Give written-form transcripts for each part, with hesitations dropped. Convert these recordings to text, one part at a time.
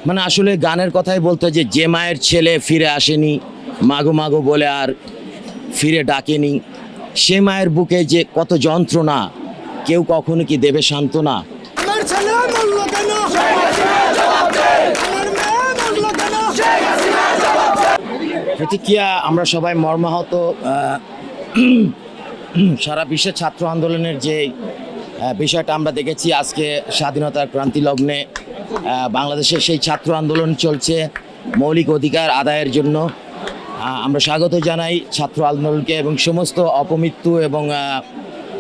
মানে আসলে গানের কথাই বলতো যে মায়ের ছেলে ফিরে আসেনি, মাগো মাগো বলে আর ফিরে ডাকেনি, সে মায়ের বুকে যে কত যন্ত্রণা, কেউ কখনো কি দেবে সান্ত্বনা। আমার ছেলে মরলো কেন? আমার মেয়ে মরলো কেন? প্রতিক্রিয়া আমরা সবাই মর্মাহত। সারা বিশ্বের ছাত্র আন্দোলনের যে বিষয়টা আমরা দেখেছি আজকে স্বাধীনতার ক্রান্তি লগ্নে বাংলাদেশে সেই ছাত্র আন্দোলন চলছে মৌলিক অধিকার আদায়ের জন্য। আমরা স্বাগত জানাই ছাত্র আন্দোলনকে এবং সমস্ত অপমৃত্যু এবং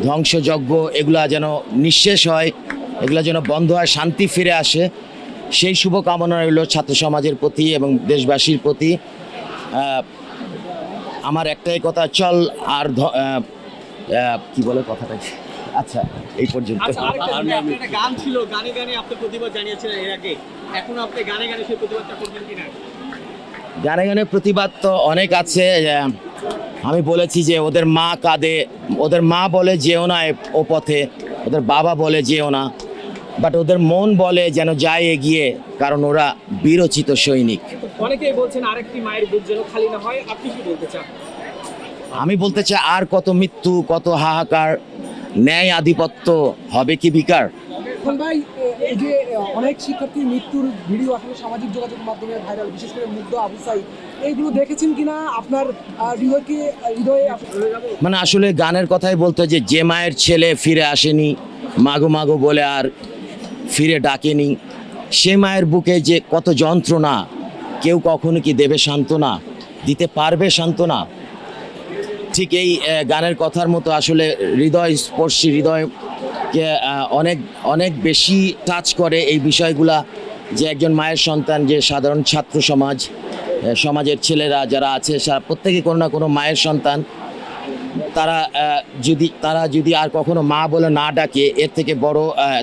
ধ্বংসযজ্ঞ এগুলা যেন নিঃশেষ হয়, এগুলা যেন বন্ধ হয়, শান্তি ফিরে আসে, সেই শুভকামনা রইল ছাত্র সমাজের প্রতি এবং দেশবাসীর প্রতি। আমার একটাই কথা, চল আর কি বলে কথাটা, আচ্ছা এই পর্যন্ত। একটা গান ছিল, গানে গানে আপনি প্রতিবাদ জানিয়েছিলেন এর আগে, এখন আপনি গানে গানে সেই প্রতিবাদটা করবেন কিনা? গানে গানে প্রতিবাদ তো অনেক আছে। আমি বলেছি যে ওদের মা কাঁদে, ওদের মা বলে যেও না ও পথে, ওদের বাবা বলে যেও না, বাট ওদের মন বলে যেন যায় এগিয়ে, কারণ ওরা বীরচিত সৈনিক। অনেকেই বলছেন আরেকটি মায়ের বুক যেন খালি না হয়, আপনি কি বলতে চান? আমি বলতে চাই আর কত মৃত্যু, কত হাহাকার, ন্যায় আধিপত্য হবে কি বিকার। এখন ভাই, এই যে অনেক শিক্ষার্থীর মৃত্যুর ভিডিও আসলে সামাজিক যোগাযোগ মাধ্যমে ভাইরাল, বিশেষ করে মুগ্ধ, আবু সাইদ, এইগুলো দেখেছেন কিনা? আপনার হৃদয়ে মানে আসলে গানের কথাই বলতো যে মায়ের ছেলে ফিরে আসেনি, মাগো মাগো বলে আর ফিরে ডাকেনি, সে মায়ের বুকে যে কত যন্ত্রণা, কেউ কখনো কি দেবে সান্ত্বনা, দিতে পারবে সান্ত্বনা। ঠিক এই গানের কথার মতো আসলে হৃদয় স্পর্শী, হৃদয়কে অনেক অনেক বেশি টাচ করে এই বিষয়গুলা, যে একজন মায়ের সন্তান, যে সাধারণ ছাত্র সমাজ, সমাজের ছেলেরা যারা আছে প্রত্যেকে কোনো না কোনো মায়ের সন্তান। তারা যদি আর কখনো মা বলে না ডাকে, এর থেকে বড়,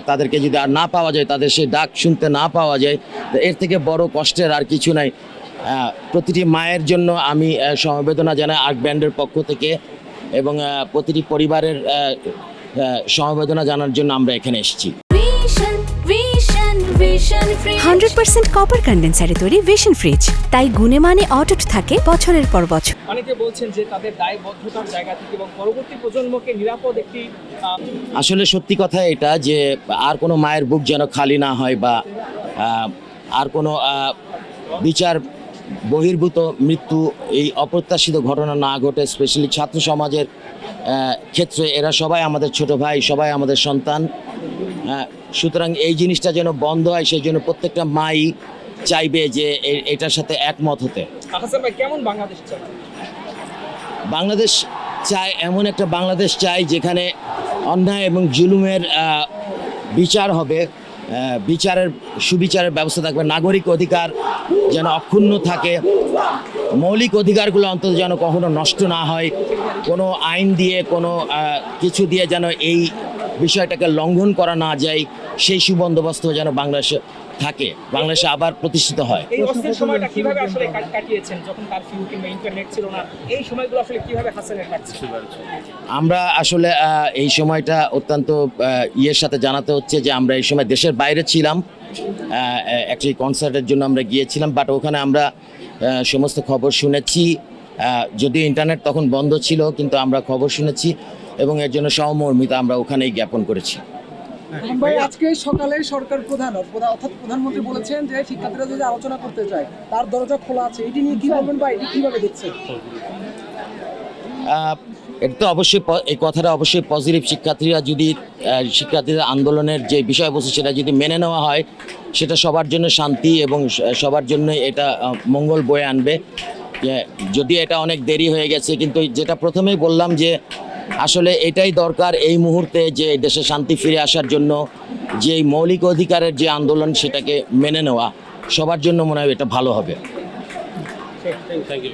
তাদেরকে যদি আর না পাওয়া যায়, তাদের সেই ডাক শুনতে না পাওয়া যায়, তো এর থেকে বড় কষ্টের আর কিছু নাই। প্রতিটি মায়ের জন্য আমি সমবেদনা জানাই আর্ট ব্যান্ডের পক্ষ থেকে, এবং প্রতিটি পরিবারের সমবেদনা জানার জন্য আমরা এখানে এসেছি। 100% কপার কন্ডেন্সারে তৈরি ভিশন ফ্রিজ, তাই গুণে মানে অটুট থাকে বছরের পর বছর। অনেকে বলছেন যে তাদের দায়বদ্ধতার জায়গা থেকে এবং পরবর্তী প্রজন্মকে নিরাপদ একটি আসলে সত্যি কথা এটা, যে আর কোনো মায়ের বুক যেন খালি না হয়, বা আর কোনো বিচার বহির্ভূত মৃত্যু, এই অপ্রত্যাশিত ঘটনা না ঘটে, স্পেশালি ছাত্র সমাজের ক্ষেত্রে। এরা সবাই আমাদের ছোট ভাই, সবাই আমাদের সন্তান। সুতরাং এই জিনিসটা যেন বন্ধ হয়, সেই জন্য প্রত্যেকটা মাই চাইবে যে এটার সাথে একমত হতে। হাসান ভাই, কেমন বাংলাদেশ চাই? বাংলাদেশ চাই এমন একটা বাংলাদেশ চাই যেখানে অন্যায় এবং জুলুমের বিচার হবে, সুবিচারের ব্যবস্থা থাকবে, নাগরিক অধিকার যেন অক্ষুণ্ণ থাকে, মৌলিক অধিকারগুলো অন্তত যেন কখনো নষ্ট না হয়, কোনো আইন দিয়ে, কোনো কিছু দিয়ে যেন এই বিষয়টাকে লঙ্ঘন করা না যায়, সেই সুবন্দোবস্ত যেন বাংলাদেশে থাকে, বাংলাদেশে আবার প্রতিষ্ঠিত হয়। এই অস্থির সময়টা কিভাবে আসলে কাটিয়েছেন, যখন কারফিউ কিংবা ইন্টারনেট ছিল না, এই সময়গুলো আসলে কিভাবে হাসানের কাটছে? আমরা আসলে এই সময়টা অত্যন্ত ইয়ের সাথে জানাতে হচ্ছে যে আমরা এই সময় দেশের বাইরে ছিলাম, একটি কনসার্টের জন্য আমরা গিয়েছিলাম, বাট ওখানে আমরা সমস্ত খবর শুনেছি, যদিও ইন্টারনেট তখন বন্ধ ছিল, কিন্তু আমরা খবর শুনেছি এবং এর জন্য সহমর্মিতা আমরা ওখানেই জ্ঞাপন করেছি। ভাই, আজকে সকালে সরকার অর্থাৎ প্রধানমন্ত্রী বলেছেন যে শিক্ষার্থীরা যদি আলোচনা করতে চায় তার দরজা খোলা আছে, এটি নিয়ে কি বলবেন ভাই? এটি কিভাবে দেখছেন? এটা তো অবশ্যই, এই কথাটা অবশ্যই পজিটিভ। শিক্ষার্থীদের আন্দোলনের যে বিষয়বস্তু সেটা যদি মেনে নেওয়া হয়, সেটা সবার জন্য শান্তি এবং সবার জন্য এটা মঙ্গল বয়ে আনবে। যদি এটা অনেক দেরি হয়ে গেছে, কিন্তু যেটা প্রথমেই বললাম যে আসলে এটাই দরকার এই মুহূর্তে, যে দেশে শান্তি ফিরে আসার জন্য যে মৌলিক অধিকারের যে আন্দোলন, সেটাকে মেনে নেওয়া সবার জন্য মনে হয় এটা ভালো হবে। Thank you.